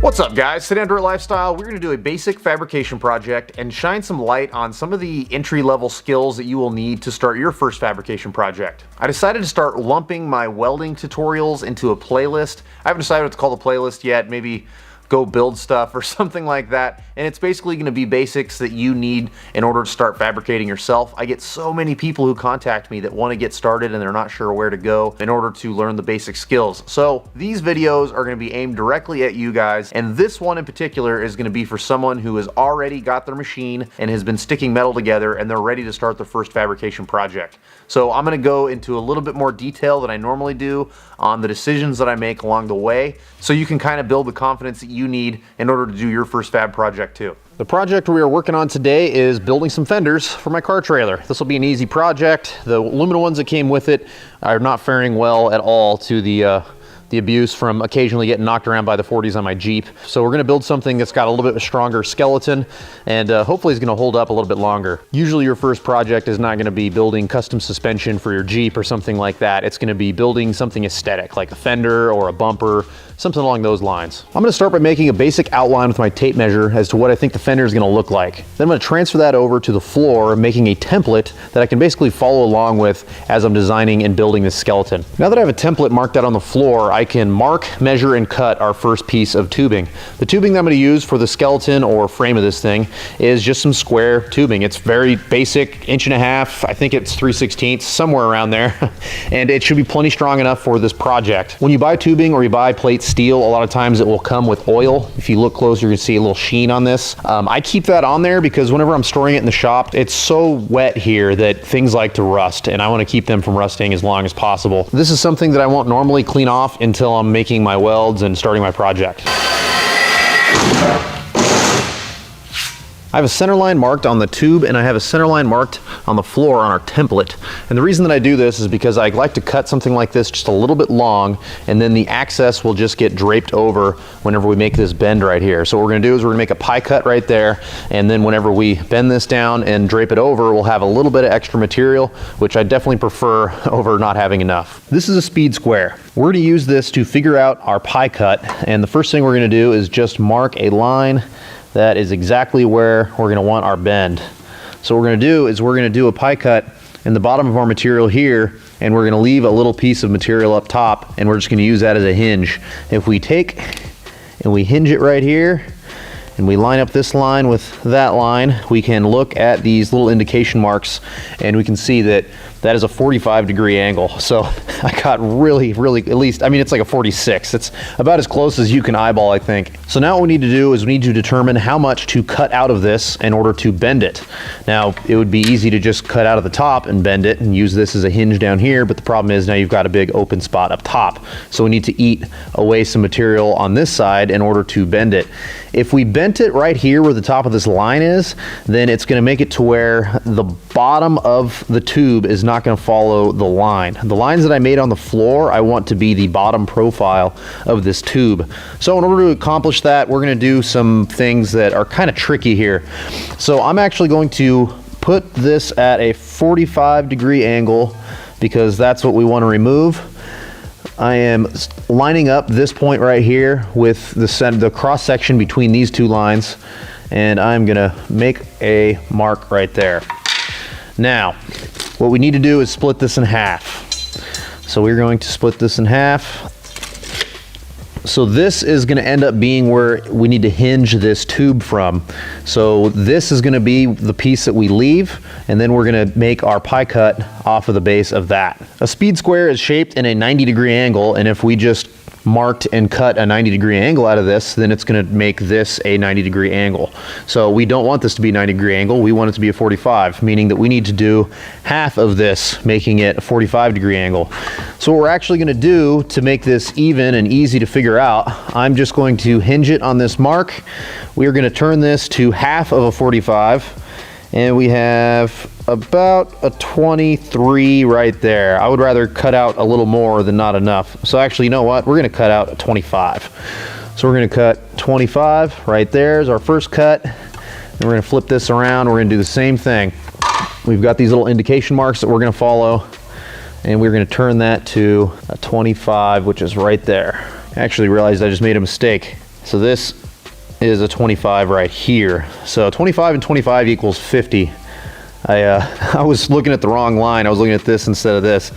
What's up guys, today on Dirt Lifestyle, we're going to do a basic fabrication project and shine some light on some of the entry-level skills that you will need to start your first fabrication project. I decided to start lumping my welding tutorials into a playlist. I haven't decided what to call the playlist yet, maybe go build stuff or something like that. And it's basically going to be basics that you need in order to start fabricating yourself. I get so many people who contact me that want to get started and they're not sure where to go in order to learn the basic skills. So these videos are going to be aimed directly at you guys, and this one in particular is going to be for someone who has already got their machine and has been sticking metal together and they're ready to start their first fabrication project. So I'm going to go into a little bit more detail than I normally do on the decisions that I make along the way, so you can kind of build the confidence that you need in order to do your first fab project too. The project we are working on today is building some fenders for my car trailer. This will be an easy project. The aluminum ones that came with it are not faring well at all to the abuse from occasionally getting knocked around by the 40s on my Jeep. So we're gonna build something that's got a little bit of a stronger skeleton and hopefully is gonna hold up a little bit longer. Usually your first project is not gonna be building custom suspension for your Jeep or something like that. It's gonna be building something aesthetic, like a fender or a bumper, something along those lines. I'm gonna start by making a basic outline with my tape measure as to what I think the fender is gonna look like. Then I'm gonna transfer that over to the floor, making a template that I can basically follow along with as I'm designing and building this skeleton. Now that I have a template marked out on the floor, I can mark, measure, and cut our first piece of tubing. The tubing that I'm gonna use for the skeleton or frame of this thing is just some square tubing. It's very basic, 1.5 inches, I think it's 3/16, somewhere around there. And it should be plenty strong enough for this project. When you buy tubing or you buy plate steel, a lot of times it will come with oil. If you look closer, you can see a little sheen on this. I keep that on there because whenever I'm storing it in the shop, it's so wet here that things like to rust, and I want to keep them from rusting as long as possible. This is something that I won't normally clean off until I'm making my welds and starting my project. I have a center line marked on the tube and I have a center line marked on the floor on our template. And the reason that I do this is because I like to cut something like this just a little bit long, and then the access will just get draped over whenever we make this bend right here. So what we're gonna do is we're gonna make a pie cut right there, and then whenever we bend this down and drape it over, we'll have a little bit of extra material, which I definitely prefer over not having enough. This is a speed square. We're gonna use this to figure out our pie cut, and the first thing we're gonna do is just mark a line that is exactly where we're gonna want our bend. So what we're gonna do is we're gonna do a pie cut in the bottom of our material here, and we're gonna leave a little piece of material up top, and we're just gonna use that as a hinge. If we take and we hinge it right here, and we line up this line with that line, we can look at these little indication marks, and we can see that that is a 45-degree angle. So I got really, at least, I mean, it's like a 46. It's about as close as you can eyeball, I think. So now what we need to do is we need to determine how much to cut out of this in order to bend it. Now, it would be easy to just cut out of the top and bend it and use this as a hinge down here, but the problem is now you've got a big open spot up top. So we need to eat away some material on this side in order to bend it. If we bent it right here where the top of this line is, then it's gonna make it to where the bottom of the tube is not gonna follow the line. The lines that I made on the floor, I want to be the bottom profile of this tube. So in order to accomplish that, we're gonna do some things that are kind of tricky here. So I'm actually going to put this at a 45-degree angle because that's what we want to remove. I am lining up this point right here with the cross section between these two lines, and I'm gonna make a mark right there. Now, what we need to do is split this in half. So we're going to split this in half. So this is gonna end up being where we need to hinge this tube from. So this is gonna be the piece that we leave, and then we're gonna make our pie cut off of the base of that. A speed square is shaped in a 90-degree angle, and if we just marked and cut a 90-degree angle out of this, then it's gonna make this a 90-degree angle. So we don't want this to be a 90-degree angle, we want it to be a 45, meaning that we need to do half of this, making it a 45-degree angle. So what we're actually gonna do to make this even and easy to figure out, I'm just going to hinge it on this mark. We are gonna turn this to half of a 45, and we have about a 23 right there. I would rather cut out a little more than not enough. So actually, you know what? We're gonna cut out a 25. So we're gonna cut 25 right there is our first cut. And we're gonna flip this around. We're gonna do the same thing. We've got these little indication marks that we're gonna follow, and we're gonna turn that to a 25, which is right there. I actually realized I just made a mistake. So this is a 25 right here. So 25 and 25 equals 50. I was looking at the wrong line. I was looking at this instead of this.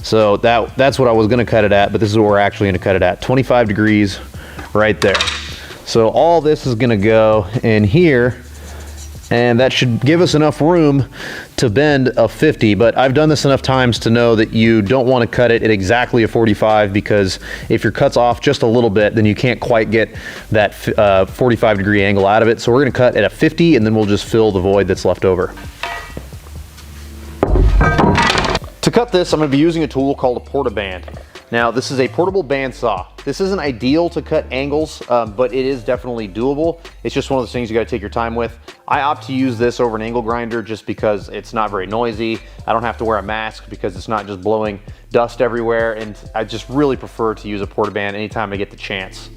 So that's what I was gonna cut it at, but this is what we're actually gonna cut it at. 25 degrees right there. So all this is gonna go in here, and that should give us enough room to bend a 50, but I've done this enough times to know that you don't want to cut it at exactly a 45, because if your cut's off just a little bit, then you can't quite get that 45 degree angle out of it. So we're gonna cut at a 50, and then we'll just fill the void that's left over. To cut this, I'm gonna be using a tool called a portaband. Now, this is a portable bandsaw. This isn't ideal to cut angles, but it is definitely doable. It's just one of those things you gotta take your time with. I opt to use this over an angle grinder just because it's not very noisy. I don't have to wear a mask because it's not just blowing dust everywhere, and I just really prefer to use a portaband anytime I get the chance.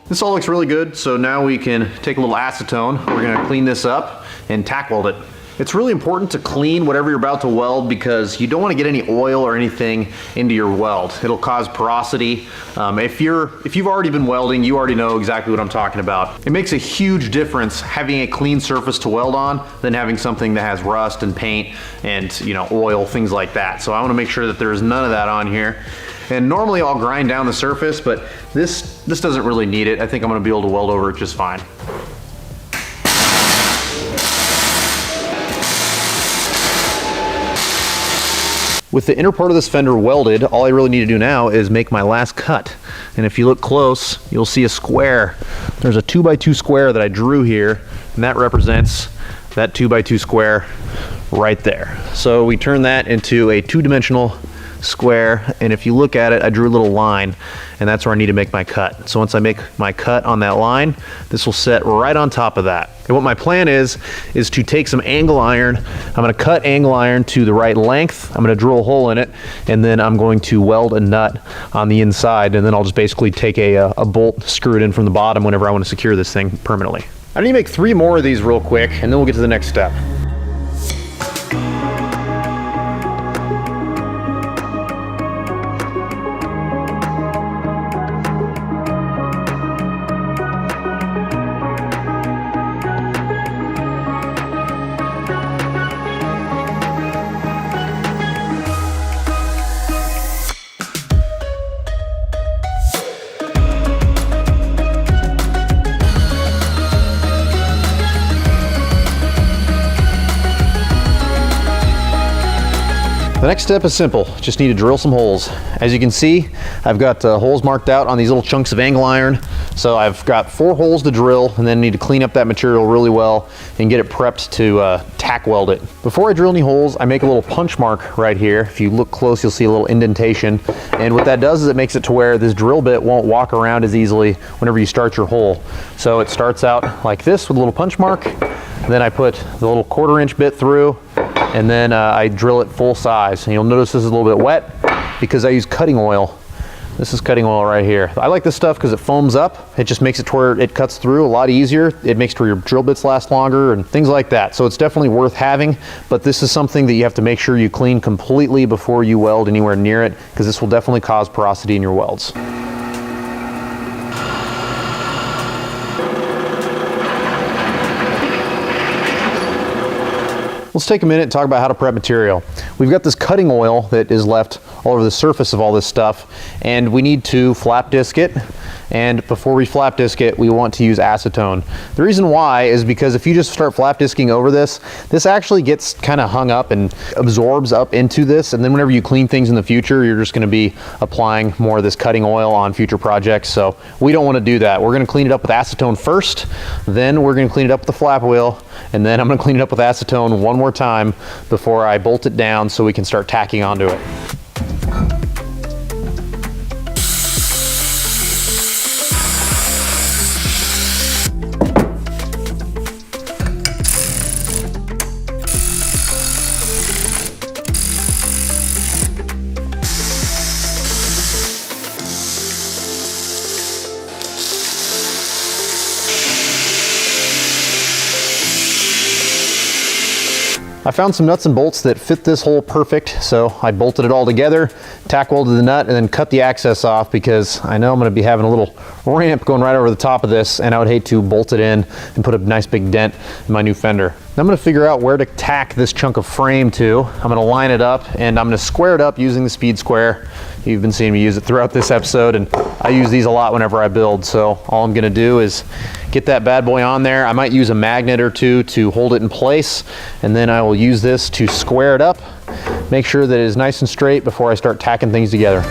This all looks really good, so now we can take a little acetone. We're gonna clean this up and tack weld it. It's really important to clean whatever you're about to weld because you don't want to get any oil or anything into your weld. It'll cause porosity. If you've already been welding, you already know exactly what I'm talking about. It makes a huge difference having a clean surface to weld on than having something that has rust and paint and oil, things like that. So I want to make sure that there's none of that on here. And normally I'll grind down the surface, but this doesn't really need it. I think I'm gonna be able to weld over it just fine. With the inner part of this fender welded, all I really need to do now is make my last cut. And if you look close, you'll see a square. There's a 2x2 square that I drew here, and that represents that 2x2 square right there. So we turn that into a two-dimensional square, and if you look at it, I drew a little line, and that's where I need to make my cut. So once I make my cut on that line, this will set right on top of that. And what my plan is to take some angle iron. I'm going to cut angle iron to the right length. I'm going to drill a hole in it, and then I'm going to weld a nut on the inside, and then I'll just basically take a bolt, screw it in from the bottom whenever I want to secure this thing permanently. I need to make 3 more of these real quick, and then we'll get to the next step. The next step is simple. Just need to drill some holes. As you can see, I've got holes marked out on these little chunks of angle iron. So I've got 4 holes to drill, and then need to clean up that material really well and get it prepped to tack weld it. Before I drill any holes, I make a little punch mark right here. If you look close, you'll see a little indentation. And what that does is it makes it to where this drill bit won't walk around as easily whenever you start your hole. So it starts out like this with a little punch mark. Then I put the little 1/4-inch bit through, and then I drill it full size. And you'll notice this is a little bit wet because I use cutting oil. This is cutting oil right here. I like this stuff because it foams up. It just makes it to where it cuts through a lot easier. It makes it to where your drill bits last longer and things like that. So it's definitely worth having, but this is something that you have to make sure you clean completely before you weld anywhere near it, because this will definitely cause porosity in your welds. Let's take a minute and talk about how to prep material. We've got this cutting oil that is left all over the surface of all this stuff, and we need to flap disc it. And before we flap disc it, we want to use acetone. The reason why is because if you just start flap disking over this, this actually gets kind of hung up and absorbs up into this, and then whenever you clean things in the future, you're just going to be applying more of this cutting oil on future projects. So we don't want to do that. We're going to clean it up with acetone first, then we're going to clean it up with the flap wheel, and then I'm going to clean it up with acetone one more time before I bolt it down so we can start tacking onto it. I found some nuts and bolts that fit this hole perfect, so I bolted it all together, tack welded the nut, and then cut the access off because I know I'm going to be having a little ramp going right over the top of this, and I would hate to bolt it in and put a nice big dent in my new fender. Now I'm going to figure out where to tack this chunk of frame to. I'm going to line it up, and I'm going to square it up using the speed square. You've been seeing me use it throughout this episode, and I use these a lot whenever I build, so all I'm going to do is get that bad boy on there. I might use a magnet or two to hold it in place, and then I will use this to square it up, make sure that it is nice and straight before I start tacking things together.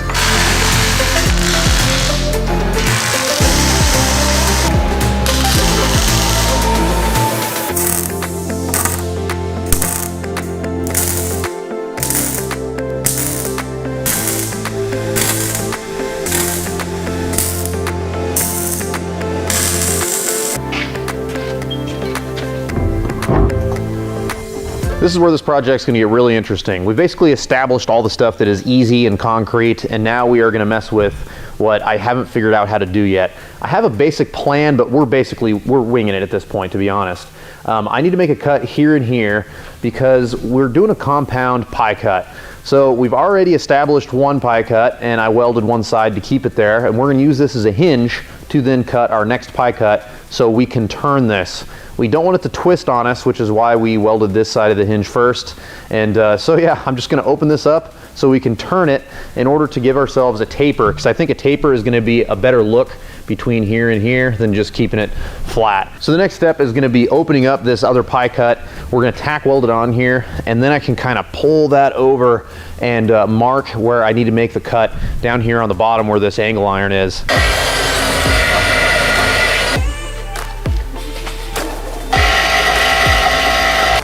This is where this project's gonna get really interesting. We've basically established all the stuff that is easy and concrete, and now we are gonna mess with what I haven't figured out how to do yet. I have a basic plan, but we're winging it at this point, to be honest. I need to make a cut here and here because we're doing a compound pie cut. So we've already established one pie cut, and I welded one side to keep it there, and we're gonna use this as a hinge to then cut our next pie cut so we can turn this. We don't want it to twist on us, which is why we welded this side of the hinge first. And so yeah, I'm just gonna open this up so we can turn it in order to give ourselves a taper, because I think a taper is gonna be a better look between here and here than just keeping it flat. So the next step is gonna be opening up this other pie cut. We're gonna tack weld it on here, and then I can kind of pull that over and mark where I need to make the cut down here on the bottom where this angle iron is.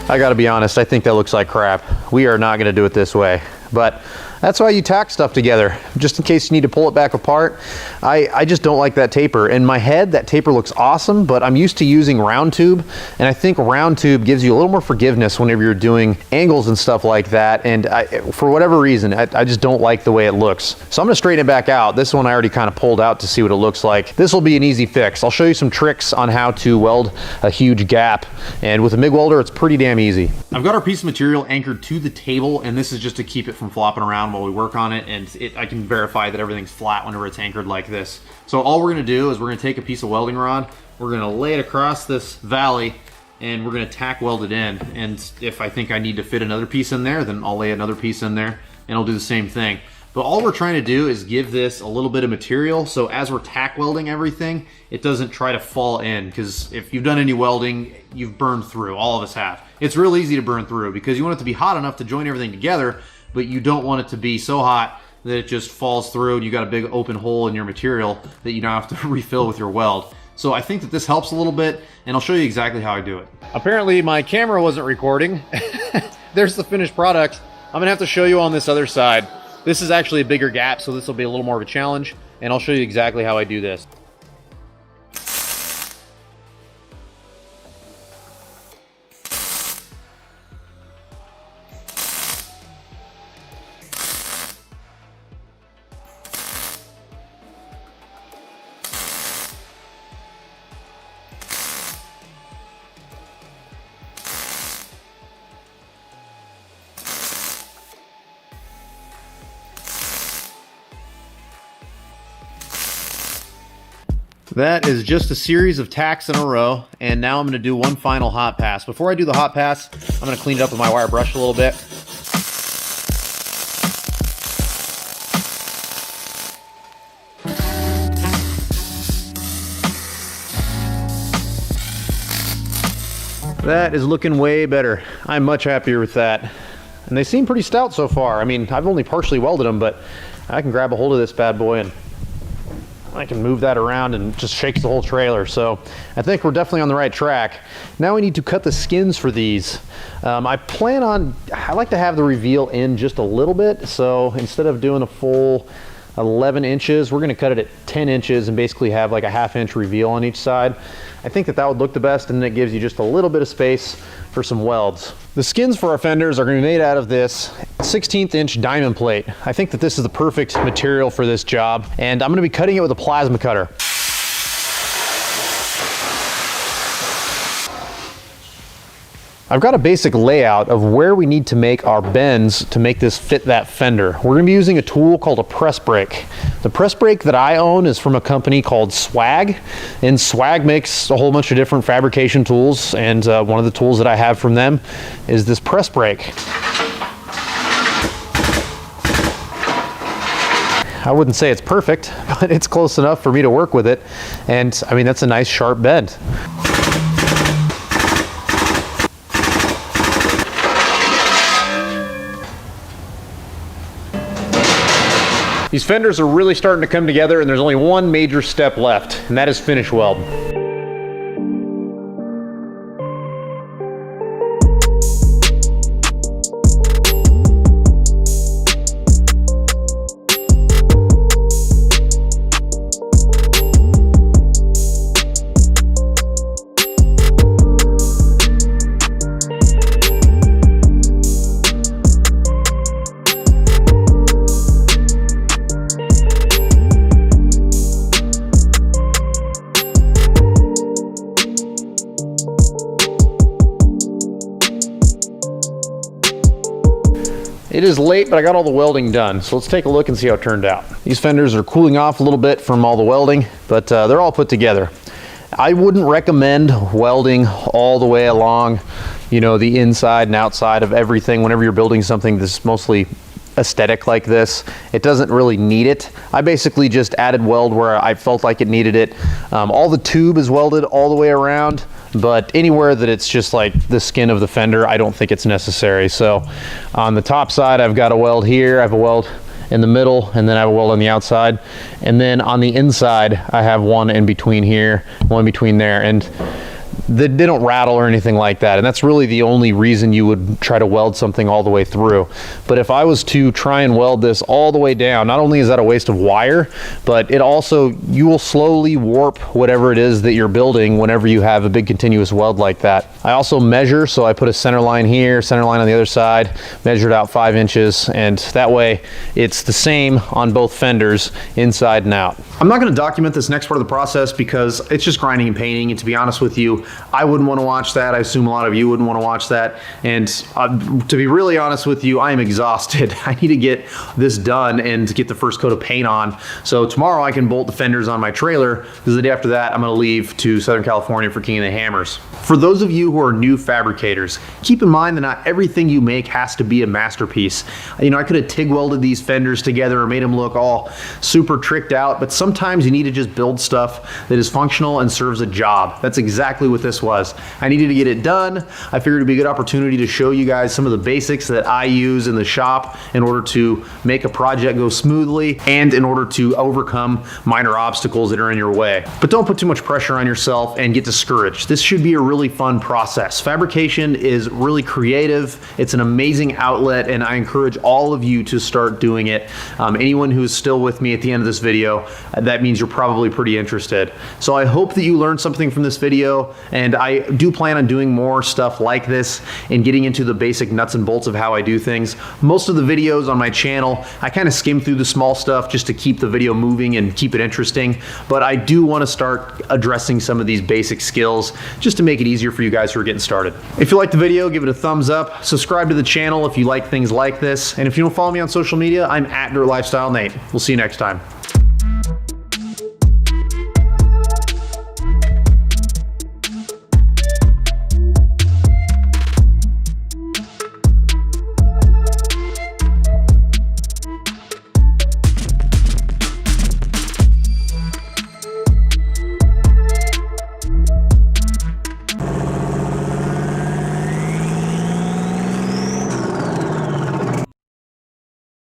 I gotta be honest, I think that looks like crap. We are not gonna do it this way, but that's why you tack stuff together, just in case you need to pull it back apart. I just don't like that taper. In my head, that taper looks awesome, but I'm used to using round tube, and I think round tube gives you a little more forgiveness whenever you're doing angles and stuff like that, and for whatever reason, I just don't like the way it looks. So I'm gonna straighten it back out. This one I already kind of pulled out to see what it looks like. This will be an easy fix. I'll show you some tricks on how to weld a huge gap, and with a MIG welder, it's pretty damn easy. I've got our piece of material anchored to the table, and this is just to keep it from flopping around while we work on it, and I can verify that everything's flat whenever it's anchored like this. So all we're gonna do is we're gonna take a piece of welding rod, we're gonna lay it across this valley, and we're gonna tack weld it in. And if I think I need to fit another piece in there, then I'll lay another piece in there, and I'll do the same thing. But all we're trying to do is give this a little bit of material, so as we're tack welding everything, it doesn't try to fall in, because if you've done any welding, you've burned through, all of us have. It's real easy to burn through, because you want it to be hot enough to join everything together, but you don't want it to be so hot that it just falls through and you got a big open hole in your material that you don't have to refill with your weld. So I think that this helps a little bit, and I'll show you exactly how I do it. Apparently my camera wasn't recording. There's the finished product. I'm gonna have to show you on this other side. This is actually a bigger gap, so this will be a little more of a challenge, and I'll show you exactly how I do this. That is just a series of tacks in a row, and now I'm going to do one final hot pass. Before I do the hot pass, I'm going to clean it up with my wire brush a little bit. That is looking way better. I'm much happier with that. And they seem pretty stout so far. I mean, I've only partially welded them, but I can grab a hold of this bad boy and I can move that around and it just shakes the whole trailer. So I think we're definitely on the right track. Now we need to cut the skins for these. I like to have the reveal in just a little bit. So instead of doing a full 11 inches, we're gonna cut it at 10 inches and basically have like a 1/2 inch reveal on each side. I think that would look the best, and it gives you just a little bit of space for some welds. The skins for our fenders are gonna be made out of this 16th inch diamond plate. I think that this is the perfect material for this job, and I'm gonna be cutting it with a plasma cutter. I've got a basic layout of where we need to make our bends to make this fit that fender. We're going to be using a tool called a press brake. The press brake that I own is from a company called Swag, and Swag makes a whole bunch of different fabrication tools, and one of the tools that I have from them is this press brake. I wouldn't say it's perfect, but it's close enough for me to work with it, and I mean, that's a nice sharp bend. These fenders are really starting to come together, and there's only one major step left, and that is finish weld. It is late, but I got all the welding done, so let's take a look and see how it turned out. These fenders are cooling off a little bit from all the welding, but they're all put together. I wouldn't recommend welding all the way along, you know, the inside and outside of everything whenever you're building something that's mostly aesthetic like this. It doesn't really need it. I basically just added weld where I felt like it needed it. All the tube is welded all the way around, but anywhere that it's just like the skin of the fender, I don't think it's necessary. So on the top side, I've got a weld here, I have a weld in the middle, and then I have a weld on the outside. And then on the inside, I have one in between here, one between there. And they don't rattle or anything like that, and that's really the only reason you would try to weld something all the way through. But if I was to try and weld this all the way down, not only is that a waste of wire, but it also, you will slowly warp whatever it is that you're building whenever you have a big continuous weld like that. I also measure, so I put a center line here, center line on the other side, measured out 5 inches, and that way it's the same on both fenders, inside and out. I'm not going to document this next part of the process because it's just grinding and painting, and to be honest with you, I wouldn't want to watch that. I assume a lot of you wouldn't want to watch that. And to be really honest with you, I am exhausted. I need to get this done and get the first coat of paint on. So tomorrow I can bolt the fenders on my trailer, because the day after that I'm going to leave to Southern California for King of the Hammers. For those of you who are new fabricators, keep in mind that not everything you make has to be a masterpiece. You know, I could have TIG welded these fenders together or made them look all super tricked out, but sometimes you need to just build stuff that is functional and serves a job. That's exactly what this was. I needed to get it done. I figured it'd be a good opportunity to show you guys some of the basics that I use in the shop in order to make a project go smoothly and in order to overcome minor obstacles that are in your way. But don't put too much pressure on yourself and get discouraged. This should be a really fun process. Fabrication is really creative. It's an amazing outlet, and I encourage all of you to start doing it. Anyone who is still with me at the end of this video, that means you're probably pretty interested. So I hope that you learned something from this video, and I do plan on doing more stuff like this and getting into the basic nuts and bolts of how I do things. Most of the videos on my channel, I kind of skim through the small stuff just to keep the video moving and keep it interesting, but I do want to start addressing some of these basic skills just to make it easier for you guys who are getting started. If you liked the video, give it a thumbs up, subscribe to the channel if you like things like this, and if you don't follow me on social media, I'm at Dirt Lifestyle Nate. We'll see you next time.